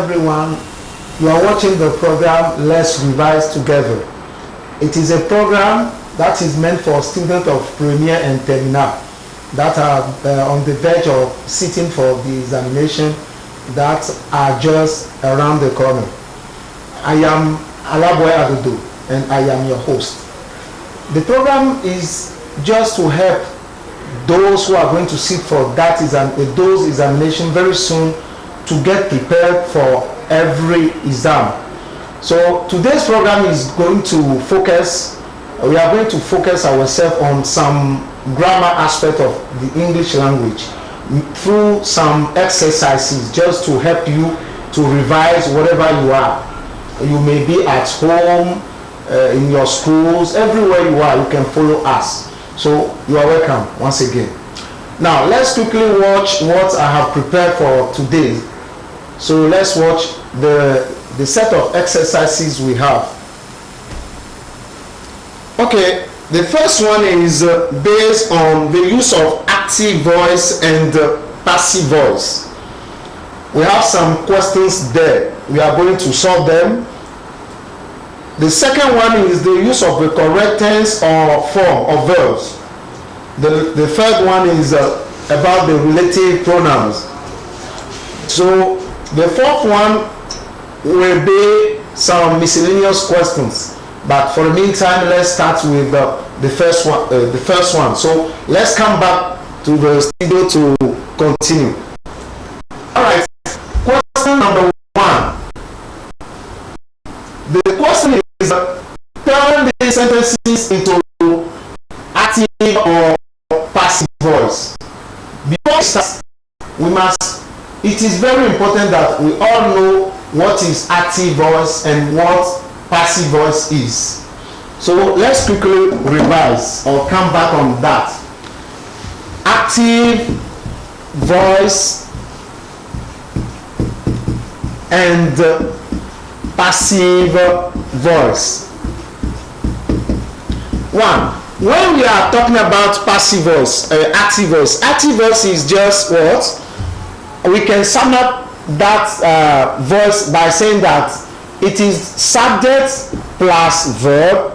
everyone. You are watching the program Let's Revise Together. It is a program that is meant for students of Premier and Terminal that are on the verge of sitting for the examination that are just around the corner. I am Alaboy Adodo and I am your host. The program is just to help those who are going to sit for those examination very soon to get prepared for every exam. So today's program is going to focus, we are going to focus ourselves on some grammar aspect of the English language through some exercises just to help you to revise whatever you are. You may be at home, in your schools, everywhere you are, you can follow us. So you are welcome once again. Now let's quickly watch what I have prepared for today. So let's watch the set of exercises we have. Okay, the first one is based on the use of active voice and passive voice. We have some questions there. We are going to solve them. The second one is the use of the correct tense or form of verbs. The third one is about the relative pronouns. So the fourth one will be some miscellaneous questions. But for the meantime, let's start with the first one. So let's come back to the studio to continue. All right. Question number 1. The question is turn the sentences into active or passive voice. Before we start, it is very important that we all know what is active voice and what passive voice is. So let's quickly revise or come back on that. Active voice and passive voice. 1. When we are talking about passive voice, active voice is just what? We can sum up that voice by saying that it is subject plus verb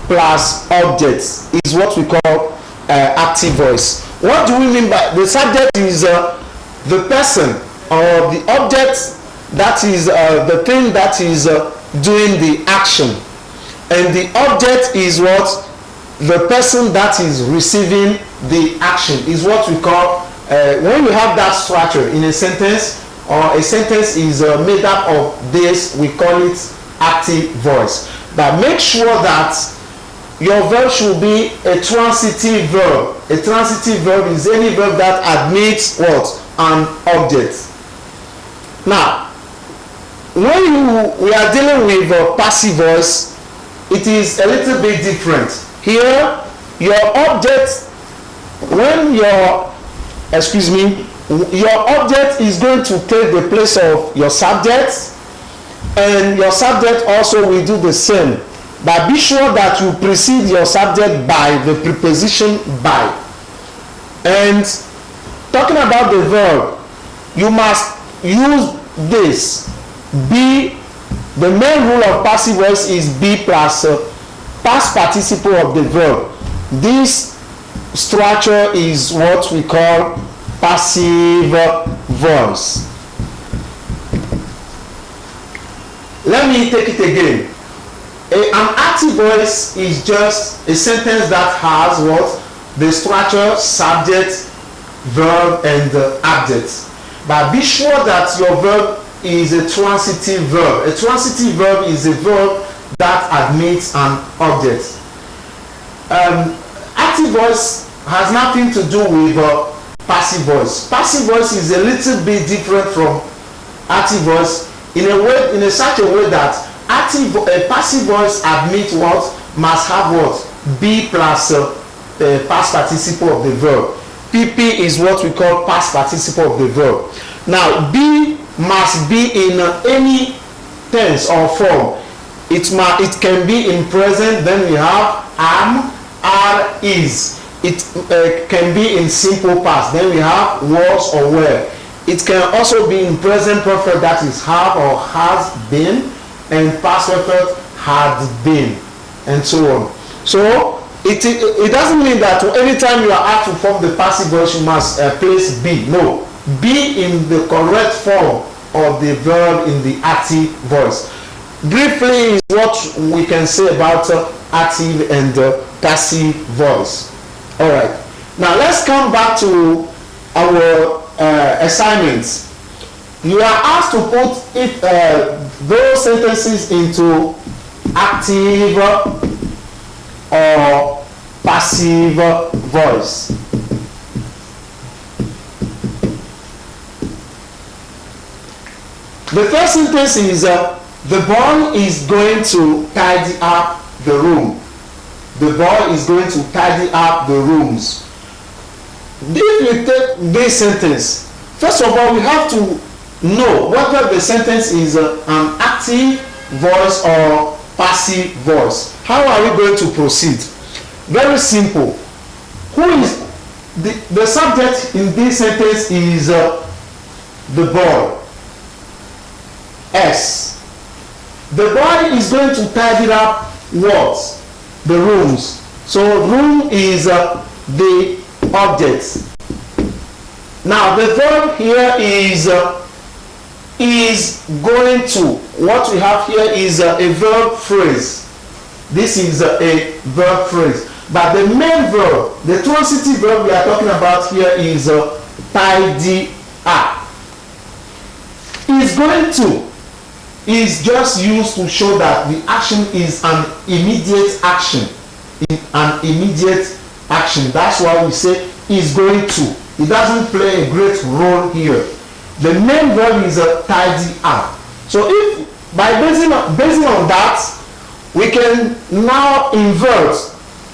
plus object is what we call active voice. What do we mean by the subject? Is the person or the object, that is the thing that is doing the action, and the object is what? The person that is receiving the action is what we call, when we have that structure in a sentence, or a sentence is made up of this, we call it active voice. But make sure that your verb should be a transitive verb. A transitive verb is any verb that admits what? An object. Now, when we are dealing with passive voice, it is a little bit different. Here, your object, when your object is going to take the place of your subject, and your subject also will do the same. But be sure that you precede your subject by the preposition by. And talking about the verb, you must use this. Be, the main rule of passive voice is be plus past participle of the verb. This structure is what we call passive voice. Let me take it again. An active voice is just a sentence that has what? The structure, subject, verb, and object. But be sure that your verb is a transitive verb. A transitive verb is a verb that admits an object. Active voice has nothing to do with passive voice. Passive voice is a little bit different from active voice in such a way that passive voice admits what? Must have what? Be plus past participle of the verb. PP is what we call past participle of the verb. Now, be must be in any tense or form. It can be in present, then we have am, are, is. It can be in simple past, then we have was or were. It can also be in present perfect, that is have or has been, and past perfect had been, and so on. So it doesn't mean that anytime you are asked to form the passive voice you must place be. No, be in the correct form of the verb in the active voice. Briefly is what we can say about active and passive voice. All right, now let's come back to our assignments. You are asked to put those sentences into active or passive voice. The first sentence is the boy is going to tidy up the room. The boy is going to tidy up the rooms. If we take this sentence, first of all, we have to know whether the sentence is an active voice or passive voice. How are we going to proceed? Very simple. Who is the subject in this sentence is the boy. S. The boy is going to tidy up what? The rooms. So room is the object. Now the verb here is going to. What we have here is a verb phrase. This is a verb phrase. But the main verb, the transitive verb we are talking about here is tidy up. Is going to is just used to show that the action is an immediate action. An immediate action. That's why we say is going to. It doesn't play a great role here. The main verb is tidy up. So if by basing on that, we can now invert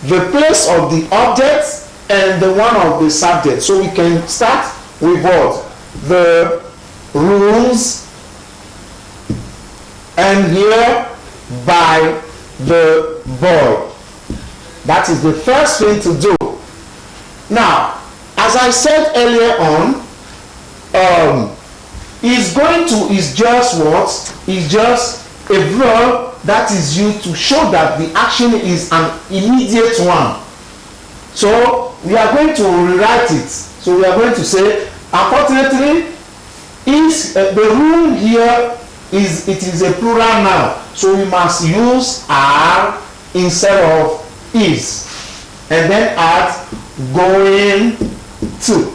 the place of the object and the one of the subject. So we can start with what? The rooms, and here by the boy. That is the first thing to do. Now, as I said earlier on, is going to is just what? Is just a verb that is used to show that the action is an immediate one. So we are going to rewrite it. So we are going to say, unfortunately, is the room here is a plural noun. So we must use are instead of is, and then add going to.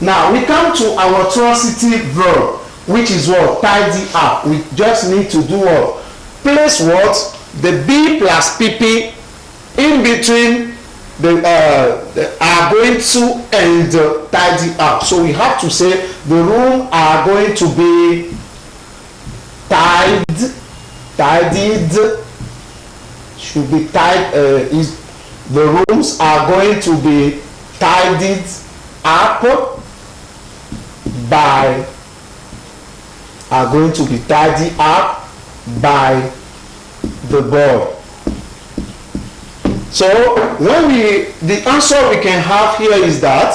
Now we come to our transitive verb, which is what? Tidy up. We just need to do what? Place what? The be plus pp in between the are going to and tidy up. So we have to say the room are going to be tidied. Should be the rooms are going to be tidied up by the boy. So when the answer we can have here is that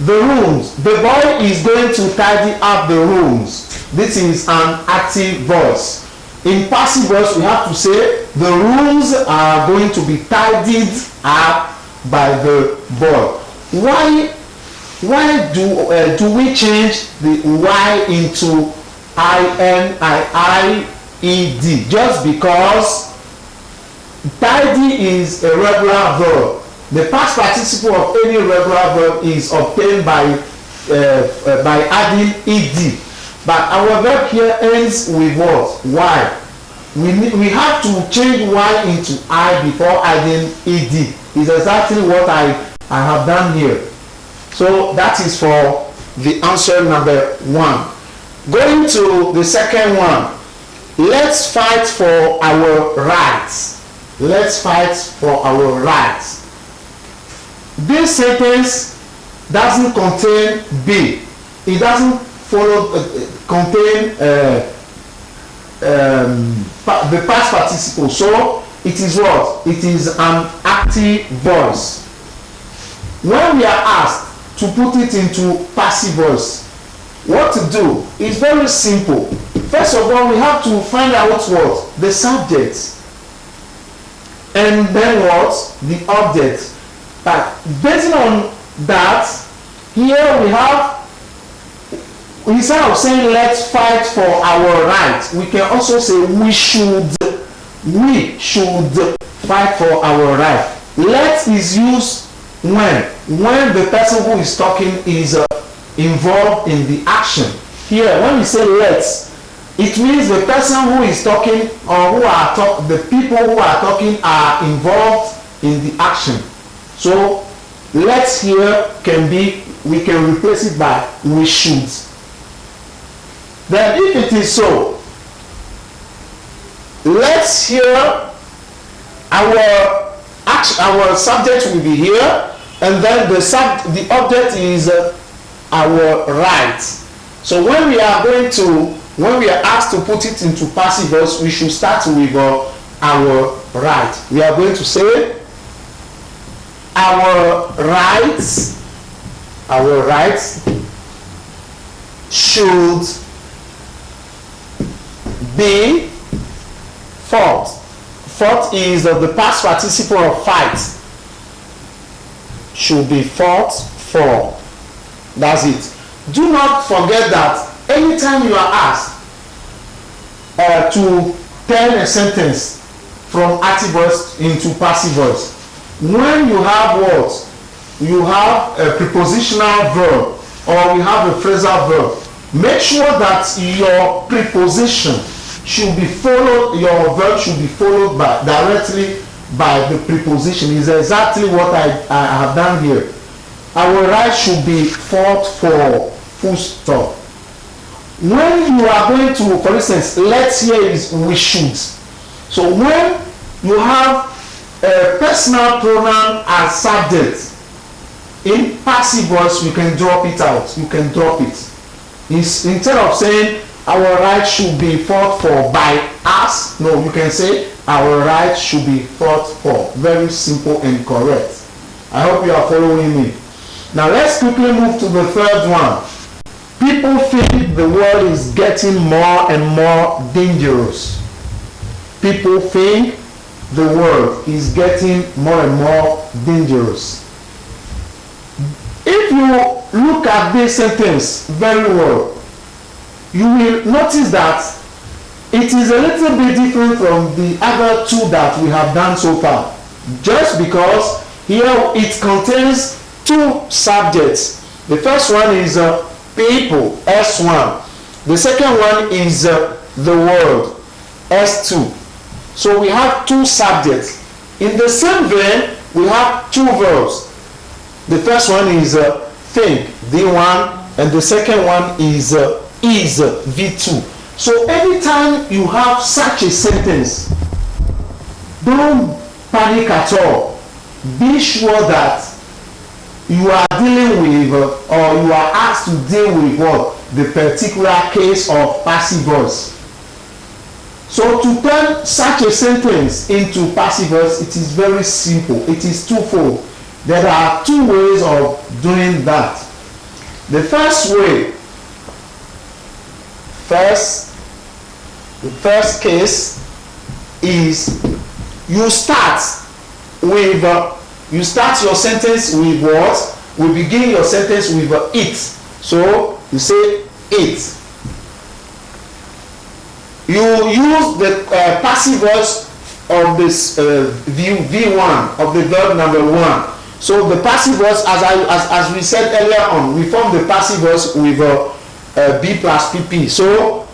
the rooms, the boy is going to tidy up the rooms. This is an active voice. In passive voice, we have to say the rooms are going to be tidied up by the boy. Why do we change the y into INIIED? Just because tidy is a regular verb. The past participle of any regular verb is obtained by adding ed. But our verb here ends with what? Y. We have to change y into I before adding ed. It's exactly what I have done here. So that is for the answer number 1. Going to the second one. Let's fight for our rights. Let's fight for our rights. This sentence doesn't contain be. It doesn't contain the past participle. So it is what? It is an active voice. When we are asked, to put it into passive voice. What to do is very simple. First of all, we have to find out what? The subject. And then what? The object. But based on that, here we have, instead of saying let's fight for our rights, we can also say we should fight for our right. Let is used when the person who is talking is involved in the action. Here, when we say let's, it means the person who is talking or the people who are talking are involved in the action. So let's here can be, we can replace it by we should. Then if it is so, let's here, our subject will be here, and then the object is our right. So when we are asked to put it into passive voice, we should start with our right. We are going to say our rights should be fought. Fought is the past participle of fight. Should be fought for. That's it. Do not forget that anytime you are asked to turn a sentence from active voice into passive voice, when you have what? You have a prepositional verb or you have a phrasal verb. Make sure that your preposition should be followed, your verb should be followed directly by the preposition. Is exactly what I have done here. Our right should be fought for, full stop. When you are going to, for instance, let's here is we should. So when you have a personal pronoun as subject, in passive voice you can drop it out. You can drop it. Instead of saying our right should be fought for by us, no, you can say our right should be fought for. Very simple and correct. I hope you are following me. Now let's quickly move to the third one. People think the world is getting more and more dangerous. People think the world is getting more and more dangerous. If you look at this sentence very well, you will notice that it is a little bit different from the other two that we have done so far. Just because here it contains two subjects. The first one is people, S1. The second one is the world, S2. So we have two subjects. In the same vein, we have two verbs. The first one is think, V1, and the second one is V2. So anytime you have such a sentence, don't panic at all. Be sure that you are dealing with or you are asked to deal with what? The particular case of passive voice. So to turn such a sentence into passive voice, it is very simple. It is twofold. There are two ways of doing that. The first way, the first case is you start your sentence with what? We begin your sentence with it. So you say it. You use the passive voice of this V1 of the verb number 1. So the passive voice, as we said earlier on, we form the passive voice with B plus PP. So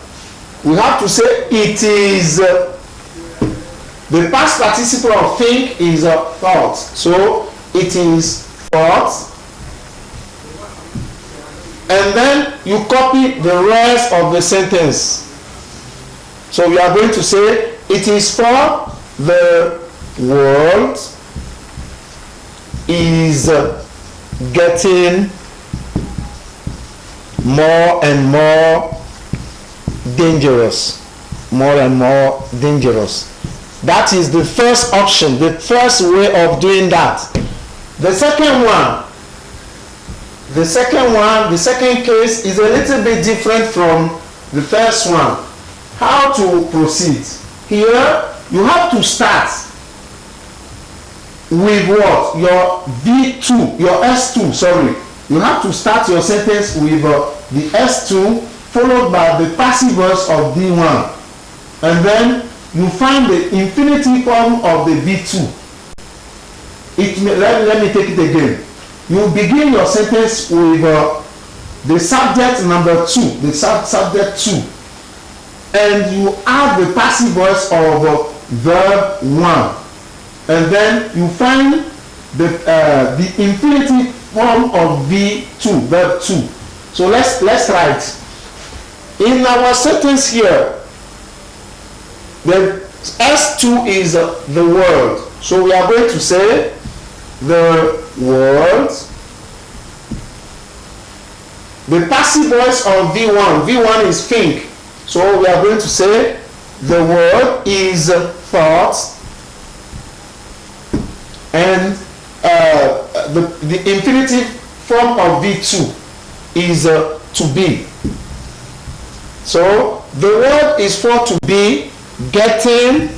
we have to say it is. The past participle of think is thought. So it is thought. And then you copy the rest of the sentence. So we are going to say it is for the world is getting more and more dangerous. More and more dangerous. That is the first option, the first way of doing that. The second one, the second case is a little bit different from the first one. How to proceed? Here you have to start with what? Your V2, your S2, sorry. You have to start your sentence with the S2 followed by the passive voice of V1. And then you find the infinitive form of the V2. Let me take it again. You begin your sentence with the subject number 2, the subject 2. And you add the passive voice of verb 1. And then you find the infinitive form of V2, verb 2. So let's write. In our sentence here, the S2 is the word. So we are going to say the word. The passive voice of V1. V1 is think. So we are going to say the word is thought. And the infinitive form of V2 is to be. So the word is for to be, getting,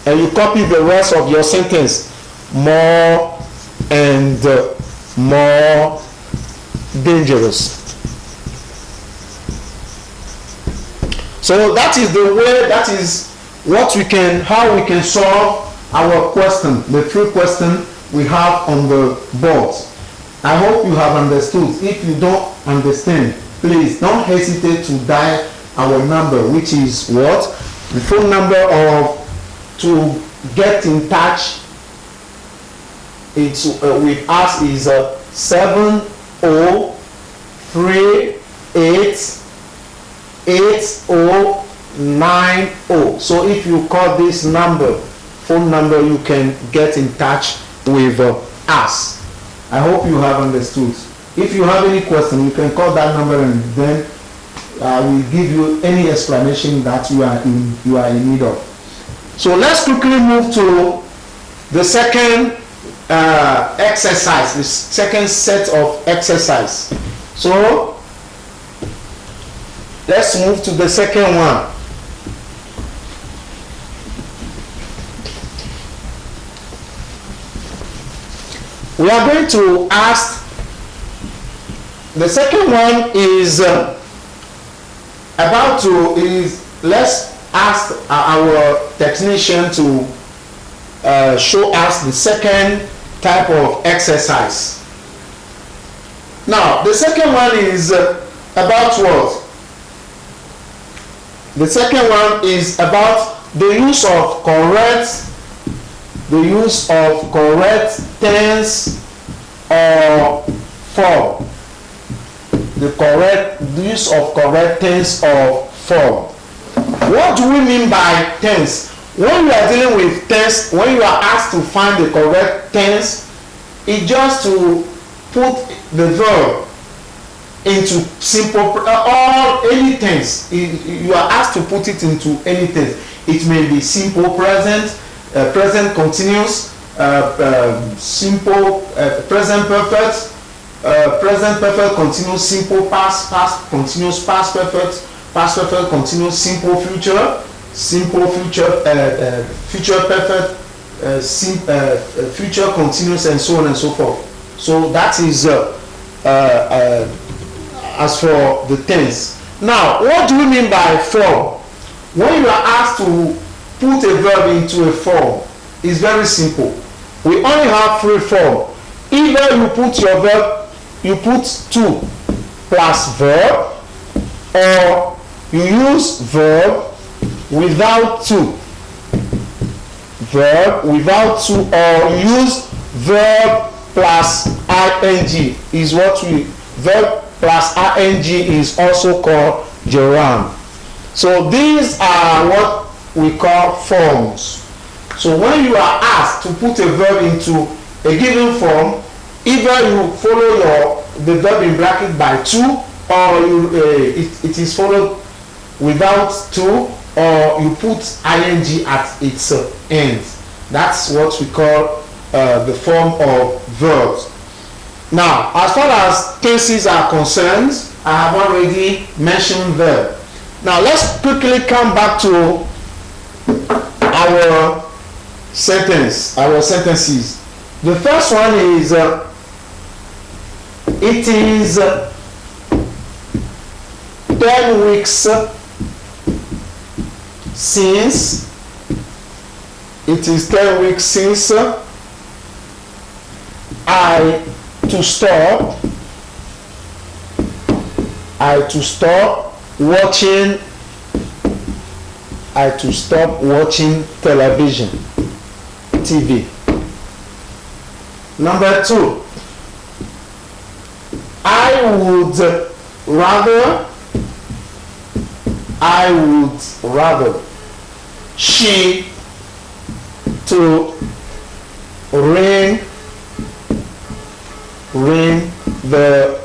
and you copy the rest of your sentence. More and more dangerous. So that is the way, that is what we can, how we can solve our question, the 3 questions we have on the board. I hope you have understood. If you don't understand, please don't hesitate to dial our number, which is what? The phone number of to get in touch with us is 70388090. So if you call this number, phone number, you can get in touch with us. I hope you have understood. If you have any question, you can call that number and then I will give you any explanation that you are in need of. So let's quickly move to the second exercise, the second set of exercise. So let's move to the second one. We are going to ask, the second one is let's ask our technician to show us the second type of exercise. Now, the second one is about what? The second one is about the use of correct tense or form. The use of correct tense or form. What do we mean by tense? When you are dealing with tense, when you are asked to find the correct tense, it's just to put the verb into simple or any tense. You are asked to put it into any tense. It may be simple present, present continuous, simple present perfect, present perfect continuous, simple past continuous, past perfect continuous, simple future, future perfect, future continuous, and so on and so forth. So that is as for the tense. Now, what do we mean by form? When you are asked to put a verb into a form, it's very simple. We only have 3 forms. Either you put your verb, you put to plus verb, or you use verb without to. Verb without to, or use verb plus ing is what we, verb plus ing is also called gerund. So these are what we call forms. So when you are asked to put a verb into a given form, either you follow the verb in bracket by to, or it is followed without to, or you put ing at its end. That's what we call the form of verbs. Now, as far as cases are concerned, I have already mentioned them. Now, let's quickly come back to our sentences. The first one is it is 10 weeks since. It is 10 weeks since I to stop watching television, TV. Number 2, I would rather she to ring the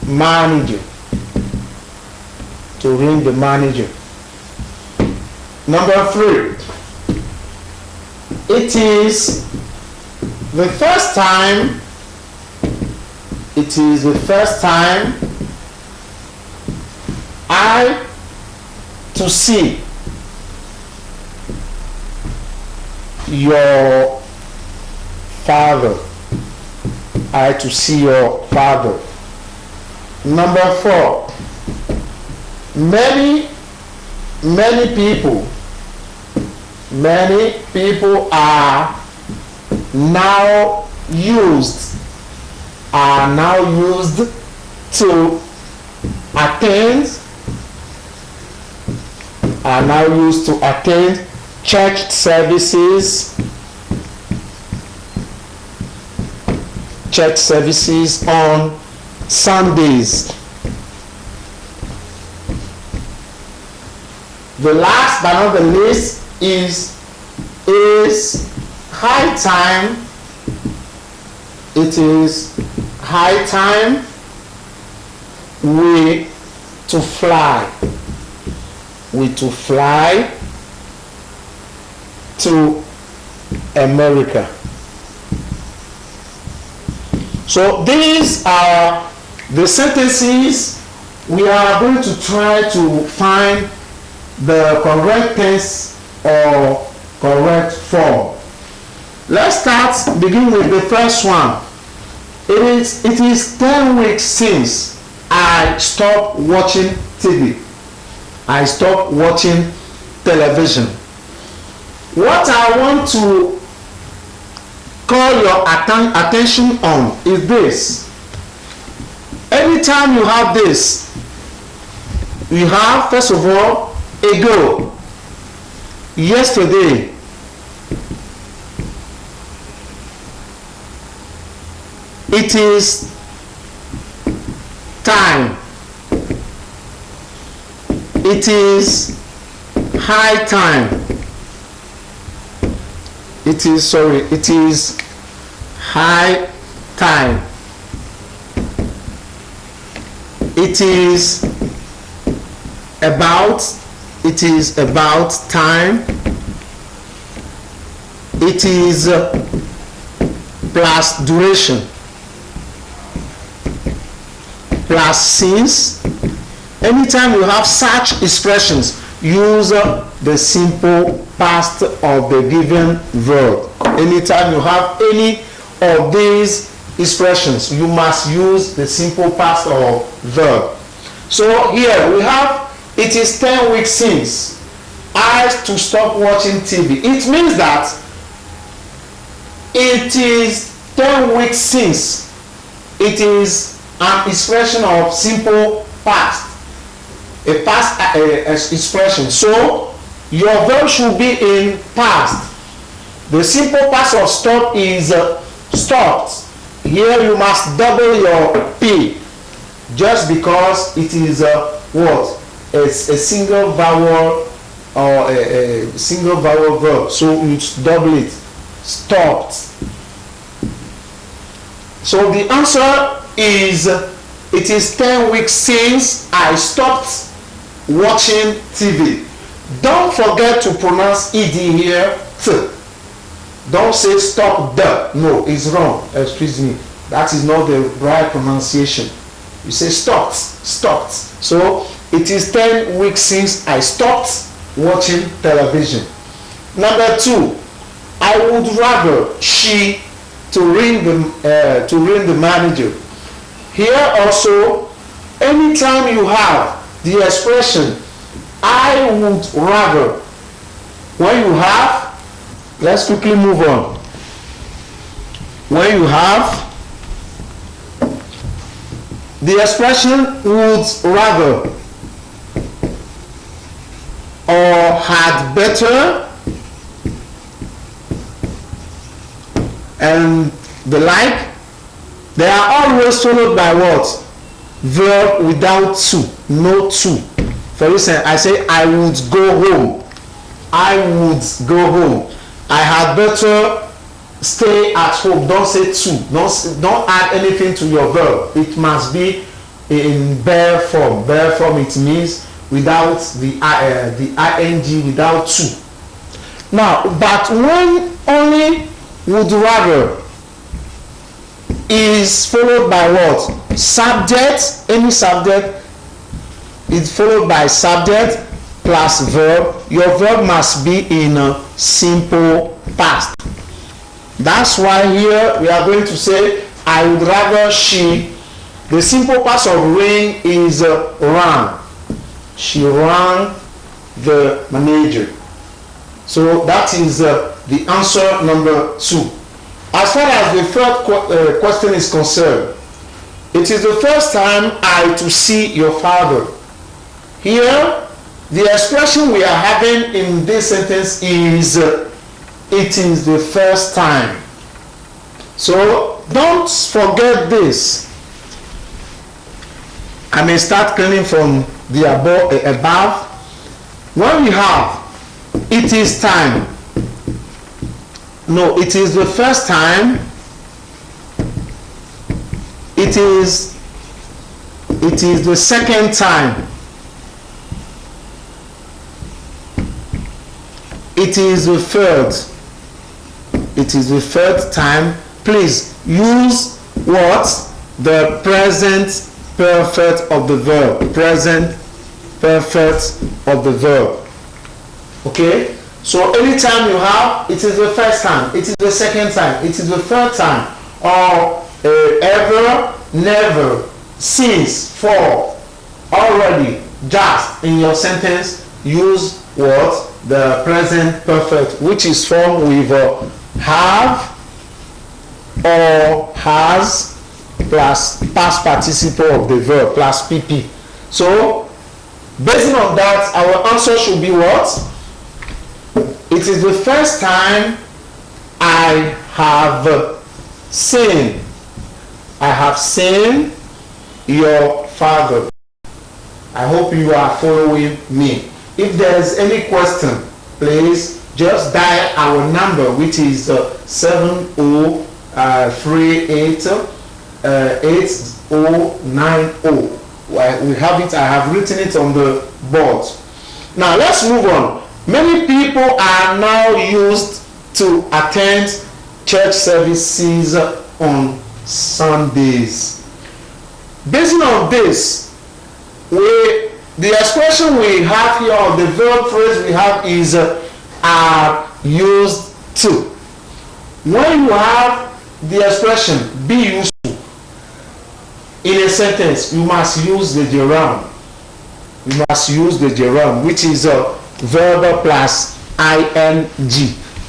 manager. Number 3, it is the first time I to see your father. Number 4, many people are now used to attend church services on Sundays. The last but not the least is high time. It is high time we to fly to America. So these are the sentences. We are going to try to find the correct tense or correct form. Let's begin with the first one. It is 10 weeks since I stopped watching TV. I stopped watching television. What I want to call your attention on is this. Anytime you have this, you have, first of all, ago, yesterday, it is time, it is high time, it is high time, it is about time, it is plus duration plus since. Anytime you have such expressions, use the simple past of the given verb. Anytime you have any of these expressions, you must use the simple past of verb. So here we have, it is 10 weeks since I to stop watching TV. It means that it is 10 weeks since. It is an expression of simple past, a past expression. So your verb should be in past. The simple past of stop is stopped. Here you must double your P, just because it is what? It's a single vowel or a single vowel verb. So you double it. Stopped. So the answer is, it is 10 weeks since I stopped watching TV. Don't forget to pronounce ed here. Don't say stop the. No, it's wrong. Excuse me. That is not the right pronunciation. You say stopped. So it is 10 weeks since I stopped watching television. Number 2, I would rather she to ring the manager. Here also, anytime you have the expression I would rather, when you have, let's quickly move on. When you have the expression would rather or had better and the like, they are always followed by what? Verb without to, no to. For instance, I say I would go home. I would go home. I had better stay at home. Don't say to. Don't add anything to your verb. It must be in bare form. Bare form, it means without the ing, without to. Now, but when only would rather is followed by what? Subject. Any subject is followed by subject plus verb. Your verb must be in a simple past. That's why here we are going to say I would rather she. The simple past of ring is rang. She rang the manager. So that is the answer number 2. As far as the third question is concerned, it is the first time I to see your father. Here, the expression we are having in this sentence is it is the first time. So don't forget this. I may start cleaning from the above. When we have it is time, no, it is the first time, it is the second time, it is the third time. Please use what? The present perfect of the verb. Present perfect of the verb. Okay? So anytime you have, it is the first time, it is the second time, it is the third time, or ever, never, since, for, already, just in your sentence, use what? The present perfect, which is formed with have or has plus past participle of the verb plus pp. So based on that, our answer should be what? It is the first time I have seen. I have seen your father. I hope you are following me. If there is any question, please just dial our number, which is 70388090. We have it. I have written it on the board. Now let's move on. Many people are now used to attend church services on Sundays. Based on this, the expression we have here, or the verb phrase we have, is are used to. When you have the expression be used to in a sentence, you must use the gerund. You must use the gerund, which is verb plus ing.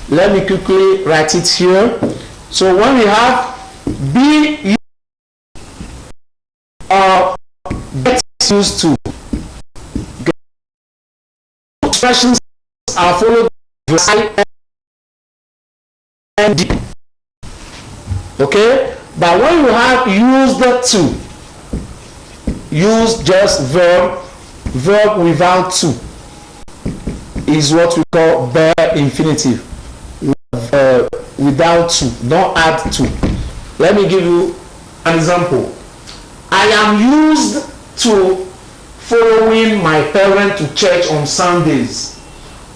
Let me quickly write it here. So when we have be used or get used to, expressions are followed by ing. Okay, but when you have used to, use just verb without to is what we call bare infinitive. Without to, don't add to. Let me give you an example. I am used to following my parent to church on Sundays,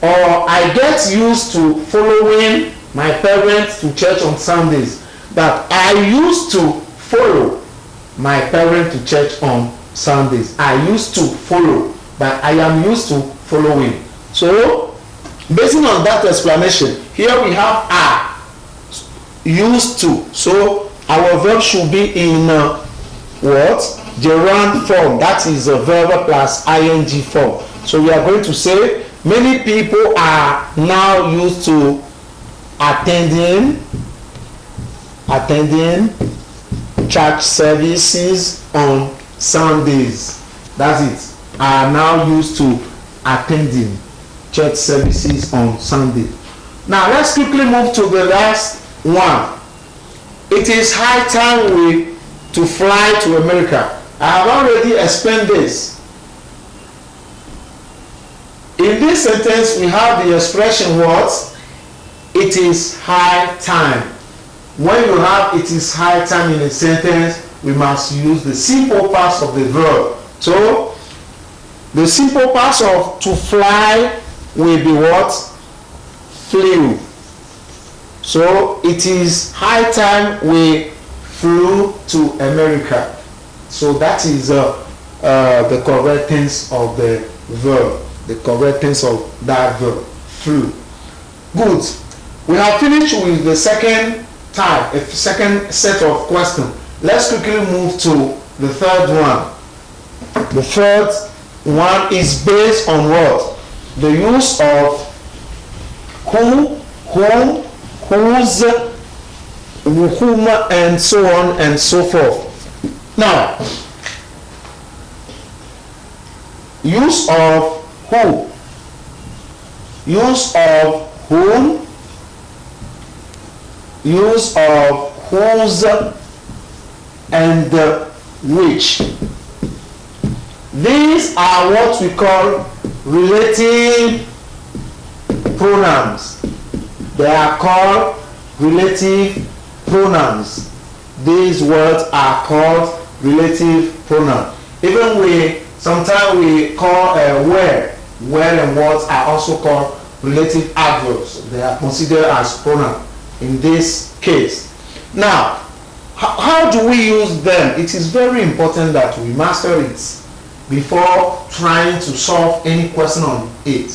or I get used to following my parents to church on Sundays. That I used to follow my parents to church on Sundays. I used to follow, but I am used to following. So, based on that explanation, here we have are used to. So, our verb should be in what? Gerund form. That is a verb plus ing form. So, we are going to say, many people are now used to attending church services on Sundays. That's it. Are now used to attending church services on Sunday. Now let's quickly move to the last one. It is high time to fly to America. I have already explained this. In this sentence, we have the expression what? It is high time. When you have it is high time in a sentence, we must use the simple parts of the verb. So, the simple parts of to fly will be what? Flew. So, it is high time we flew to America. So, that is the correct tense of the verb. The correct tense of that verb. Flew. Good. We have finished with the second type, a second set of questions. Let's quickly move to the third one. The third one is based on what? The use of who, whom, whose, whom, and so on and so forth. Now, use of who, use of whom, use of whose, and which. These are what we call relative pronouns. They are called relative pronouns. These words are called relative pronouns. Even sometimes we call where and what are also called relative adverbs. They are considered as pronouns in this case. Now, how do we use them? It is very important that we master it before trying to solve any question on it.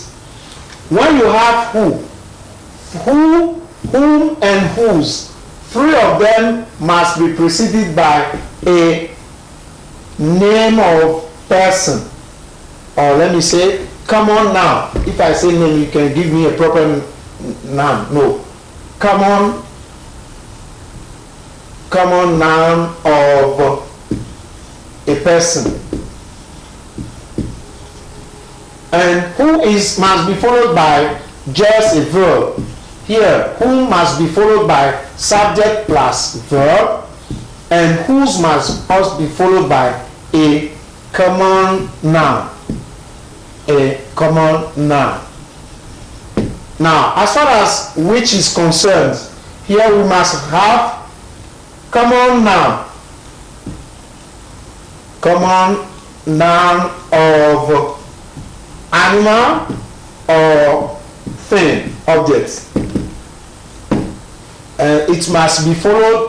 When you have who, whom, and whose, three of them must be preceded by a name of person. Or let me say, come on now. If I say name, you can give me a proper noun. No. Come on noun of a person. And who must be followed by just a verb. Here, who must be followed by subject plus verb, and whose must be followed by a common noun. A common noun. Now, as far as which is concerned, here we must have common noun. Common noun of animal or thing, object.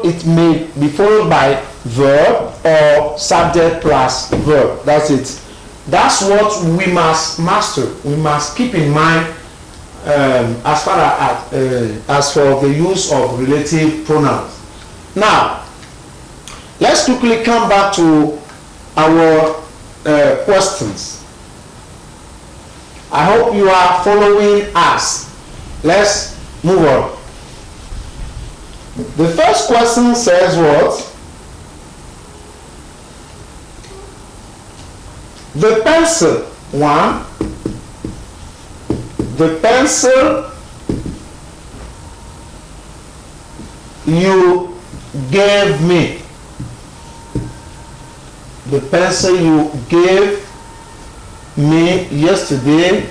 It may be followed by verb or subject plus verb. That's it. That's what we must master. We must keep in mind as for the use of relative pronouns. Now, let's quickly come back to our questions. I hope you are following us. Let's move on. The first question says what? The pencil, one. The pencil you gave me. The pencil you gave me yesterday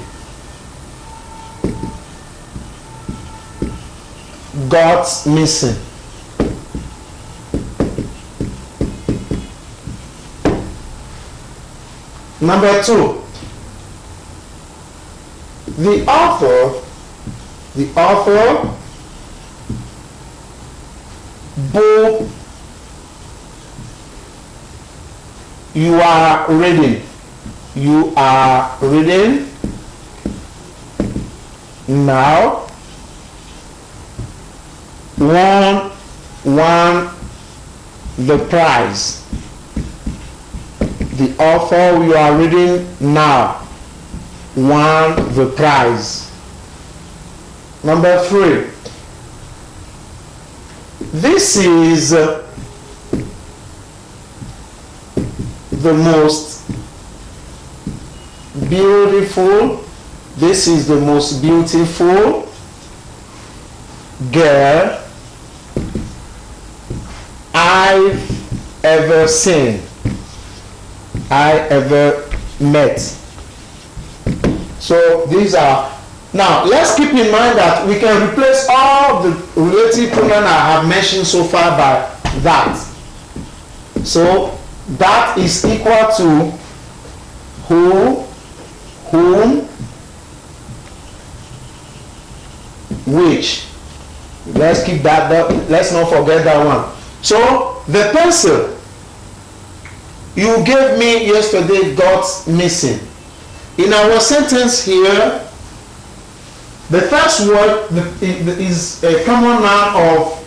got missing. Number two, the author book You are reading. You are reading now. Won the prize. The author you are reading now won the prize. Number 3. This is the most beautiful. This is the most beautiful girl I've ever seen. I ever met. So these are. Now let's keep in mind that we can replace all the relative pronouns I have mentioned so far by that. So that is equal to who, whom, which. Let's keep that. Let's not forget that one. So the pencil you gave me yesterday got missing. In our sentence here, the first word is a common noun of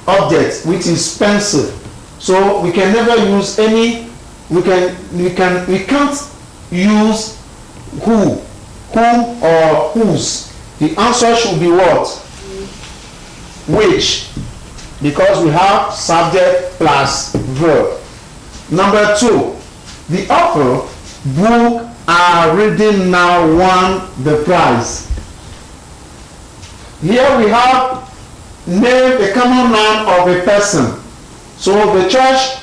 object, which is pencil. So we can never use any. We can't use who, whom, or whose. The answer should be what? Which, because we have subject plus verb. Number 2, the author book are reading now won the prize. Here we have name a common noun of a person. So the choice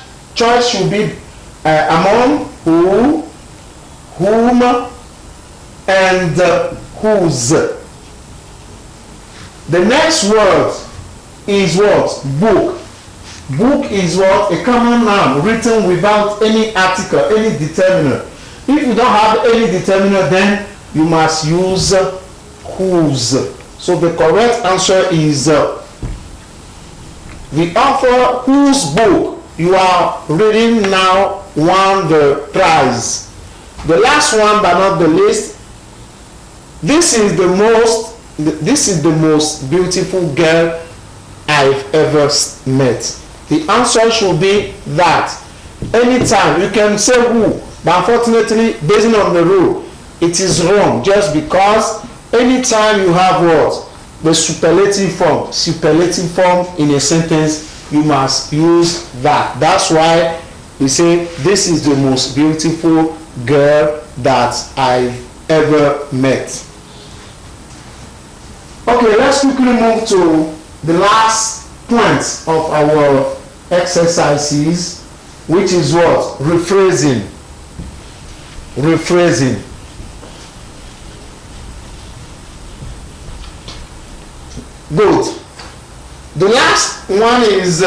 should be among who, whom, and whose. The next word is what? Book. Book is what? A common noun written without any article, any determiner. If you don't have any determiner, then you must use whose. So the correct answer is the author whose book you are reading now won the prize. The last one but not the least, this is the most beautiful girl I've ever met. The answer should be that. Anytime you can say who, but unfortunately, based on the rule, it is wrong just because anytime you have what? The superlative form in a sentence, you must use that. That's why we say this is the most beautiful girl that I ever met. Okay, let's quickly move to the last point of our exercises, which is what? Rephrasing. Rephrasing. Good. The last one is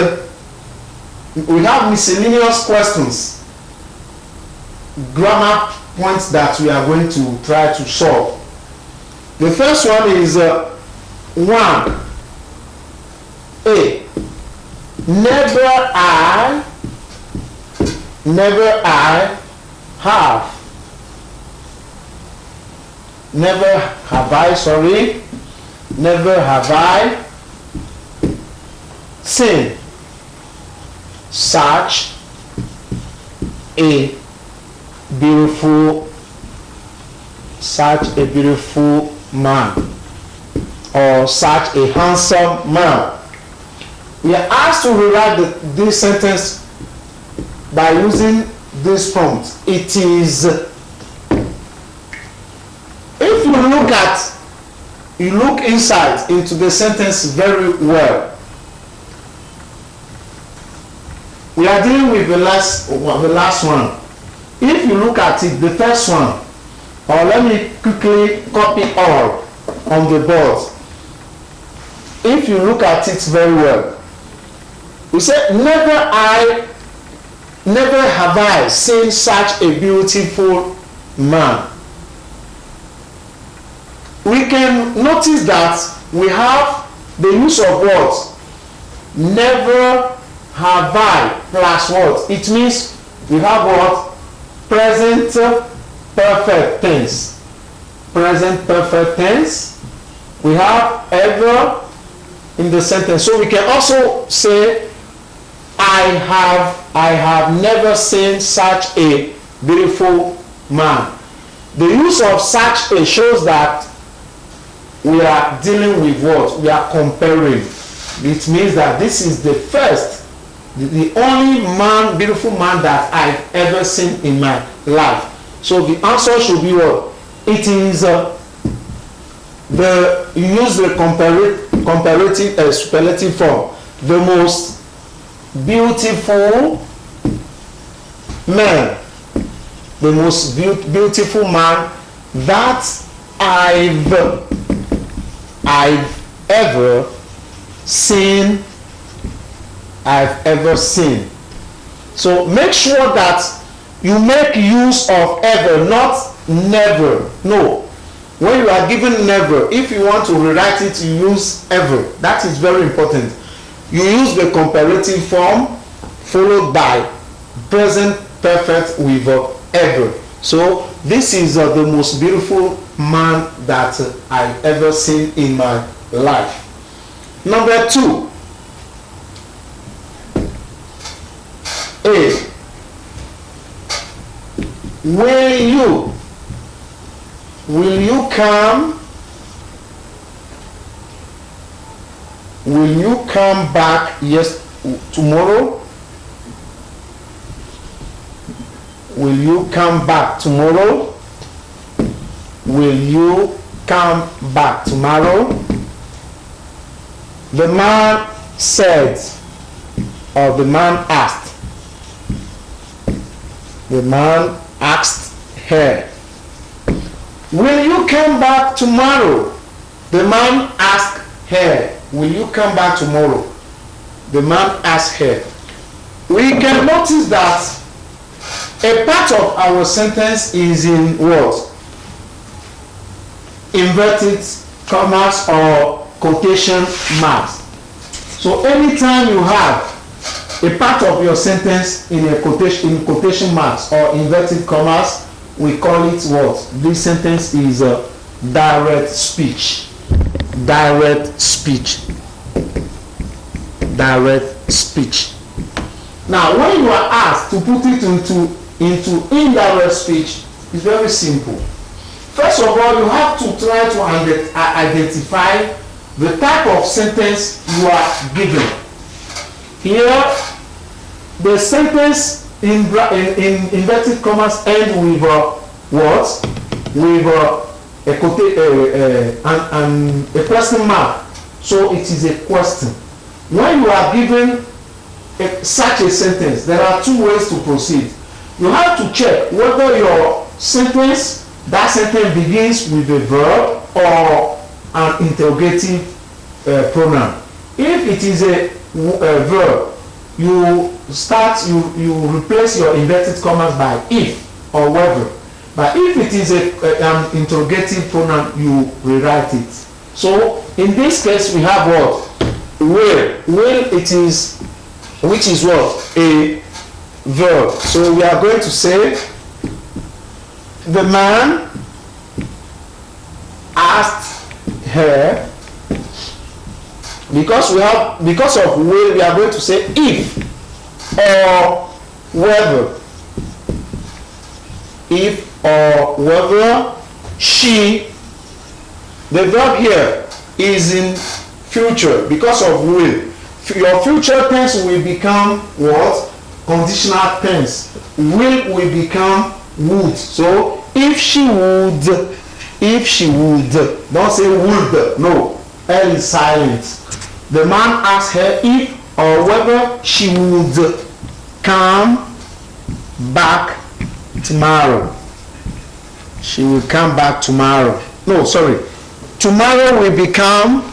we have miscellaneous questions, grammar points that we are going to try to solve. The first one is 1. A. Never I have. Never have I seen such a beautiful man or such a handsome man. We are asked to rewrite this sentence by using this prompt. It is, if you look inside into the sentence very well. We are dealing with the last one. If you look at it, the first one, or let me quickly copy all on the board. If you look at it very well, we say, never have I seen such a beautiful man. We can notice that we have the use of what? Never have I plus what? It means we have what? Present perfect tense. Present perfect tense. We have ever in the sentence. So we can also say, I have never seen such a beautiful man. The use of such a shows that we are dealing with what? We are comparing. It means that this is the first, the only man, beautiful man that I've ever seen in my life. So the answer should be what? It is use the comparative superlative form. The most beautiful man. The most beautiful man that I've ever seen. So make sure that you make use of ever, not never. No. When you are given never, if you want to rewrite it, you use ever. That is very important. You use the comparative form followed by present perfect with ever. So this is the most beautiful man that I've ever seen in my life. Number 2. A. Will you come? Will you come back tomorrow? Will you come back tomorrow? Will you come back tomorrow? The man said, or the man asked. The man asked her, will you come back tomorrow? The man asked her, will you come back tomorrow? The man asked her. We can notice that a part of our sentence is in what? Inverted commas or quotation marks. So anytime you have a part of your sentence in quotation marks or inverted commas, we call it what? This sentence is direct speech. Direct speech. Direct speech. Now, when you are asked to put it into indirect speech, it's very simple. First of all, you have to try to identify the type of sentence you are given. Here, the sentence in inverted commas end with what? With a question mark. So it is a question. When you are given such a sentence, there are two ways to proceed. You have to check whether your sentence, that sentence begins with a verb or an interrogative pronoun. If it is a verb, you replace your inverted commas by if or whether. But if it is an interrogative pronoun, you rewrite it. So in this case, we have what? Will. Will it is, which is what? A verb. So we are going to say, the man asked her. Because of will, we are going to say if or whether. If or whether she. The verb here is in future because of will. Your future tense will become what? Conditional tense. Will become would. So if she would, don't say would, no. L is silent. The man asked her if or whether she would come back tomorrow. She will come back tomorrow. No, sorry. Tomorrow will become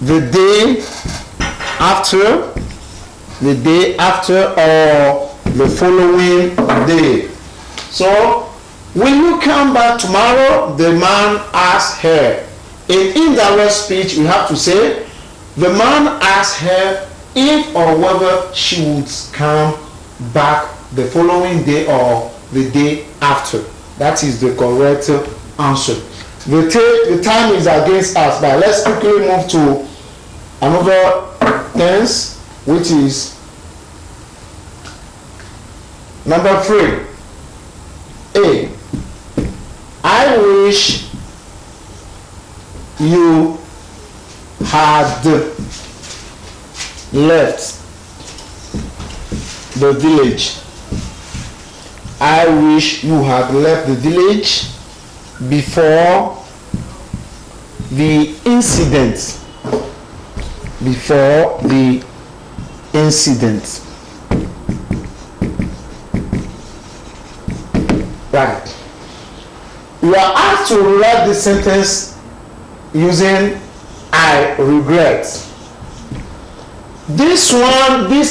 the day after, or the following day. So, will you come back tomorrow? The man asked her. In indirect speech, we have to say, the man asked her if or whether she would come back the following day or the day after. That is the correct answer. The time is against us, but let's quickly move to another tense, which is number 3. A. I wish you had left the village. I wish you had left the village before the incident. Before the incident. Right. You are asked to write this sentence using I regret. This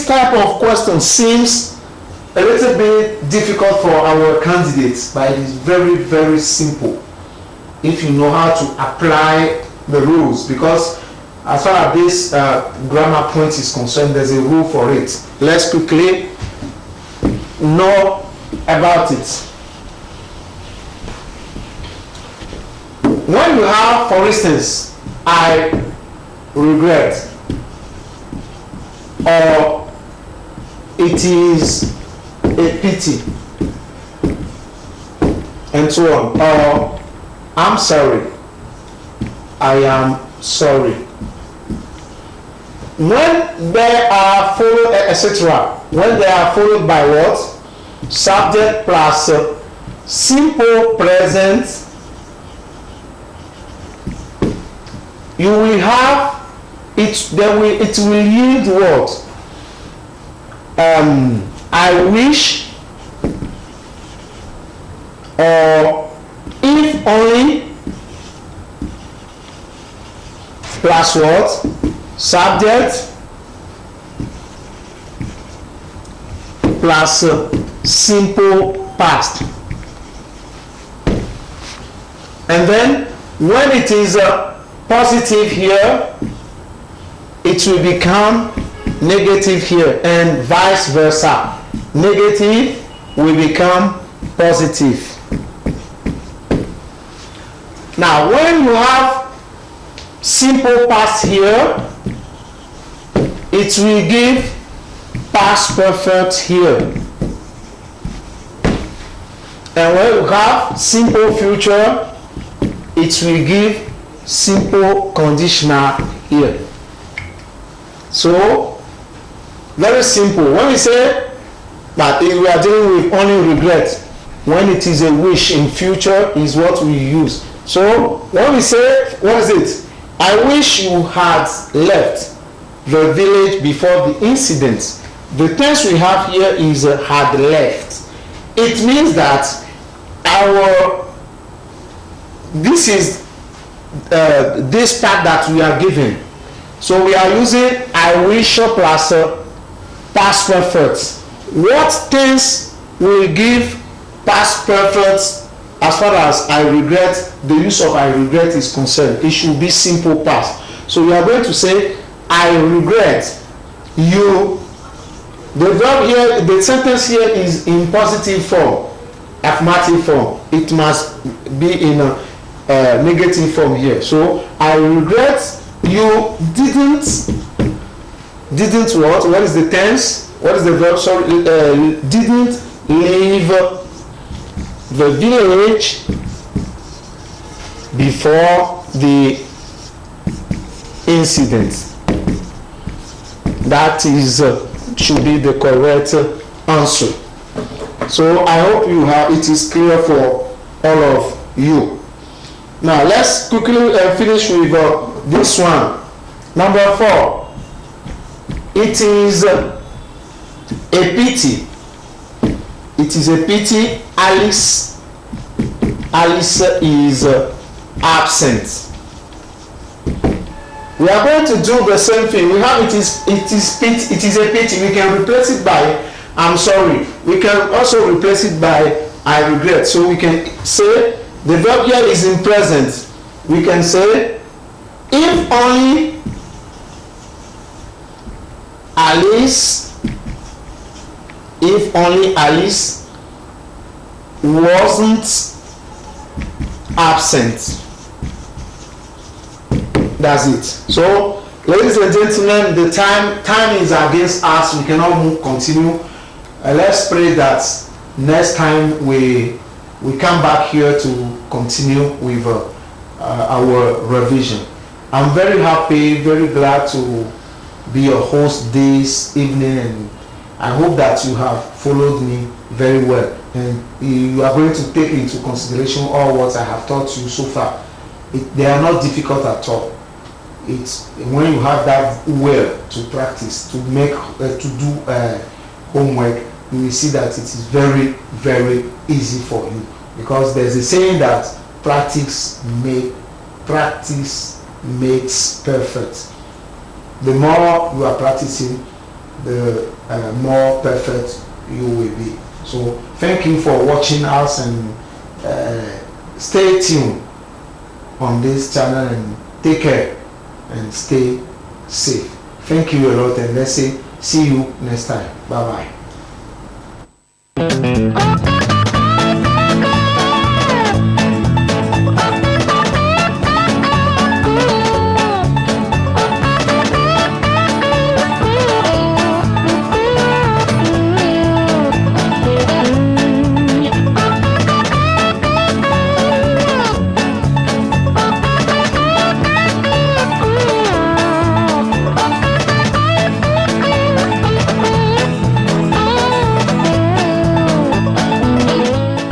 type of question seems a little bit difficult for our candidates, but it is very, very simple if you know how to apply the rules, because as far as this grammar point is concerned, there's a rule for it. Let's quickly know about it. When you have, for instance, I regret, or it is a pity, and so on, or I'm sorry, I am sorry. When they are followed, etc., when they are followed by what? Subject plus simple present, you will have it. It will yield what? I wish, or if only, plus what? Subject plus simple past. And then when it is positive here, it will become negative here, and vice versa. Negative will become positive. Now when you have simple past here, it will give past perfect here. And when you have simple future, it will give simple conditional here. So very simple. When we say that we are dealing with only regret, when it is a wish in future is what we use. So when we say, what is it? I wish you had left the village before the incident. The tense we have here is had left. It means that this is this part that we are given. So we are using I wish plus past perfect. What tense will give past perfect as far as I regret? The use of I regret is concerned, it should be simple past. So we are going to say I regret you. The verb here, the sentence here is in positive form, affirmative form. It must be in a negative form here. So I regret you didn't what? What is the tense? What is the verb? Sorry, didn't leave the village before the incident. That is should be the correct answer. So I hope it is clear for all of you. Now let's quickly finish with this one. Number 4. It is a pity. It is a pity Alice is absent. We are going to do the same thing. We have it is a pity. We can replace it by I'm sorry. We can also replace it by I regret. So we can say the verb here is in present. We can say if only Alice if only Alice wasn't absent. That's it. So ladies and gentlemen, the time is against us. We cannot continue. Let's pray that next time we come back here to continue with our revision. I'm very happy, very glad to be your host this evening, and I hope that you have followed me very well, and you are going to take into consideration all what I have taught you so far. They are not difficult at all. It's when you have that will to practice, to make to do homework, you will see that it is very, very easy for you, because there's a saying that practice makes perfect. The more you are practicing, the more perfect you will be. So thank you for watching us, and stay tuned on this channel, and take care and stay safe. Thank you a lot, and let's say see you next time. Bye bye.